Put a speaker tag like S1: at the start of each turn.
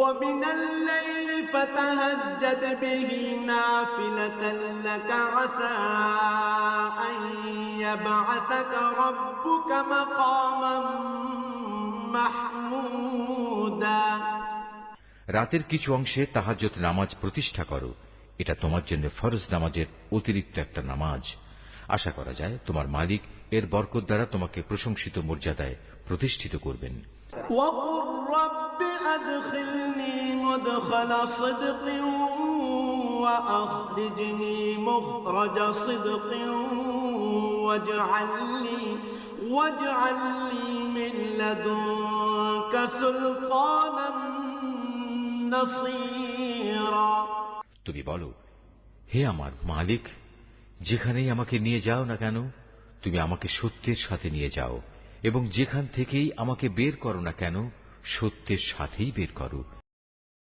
S1: ومن الليل فتهجد به نافلة لك عسى أن يبعثك ربك مقاما محمودا।
S2: রাতের কিছু অংশে তাহাজ্জুদ নামাজ প্রতিষ্ঠা করো, এটা তোমার জন্য ফরজ নামাজের অতিরিক্ত একটা নামাজ। আশা করা যায় তোমার মালিক এর বরকত দ্বারা তোমাকে প্রশংসিত মর্যাদায় প্রতিষ্ঠিত করবেন।
S1: وقل رب أدخلني مدخل صدق وأخرجني مخرج صدق واجعل لي من لدنك سلطانا نصيرا।
S2: তুমি বলো, হে আমার মালিক, যেখানেই আমাকে নিয়ে যাও না কেন তুমি আমাকে সত্যের সাথে নিয়ে যাও, এবং যেখান থেকেই আমাকে বের করো না কেন সত্যের সাথেই বের করো।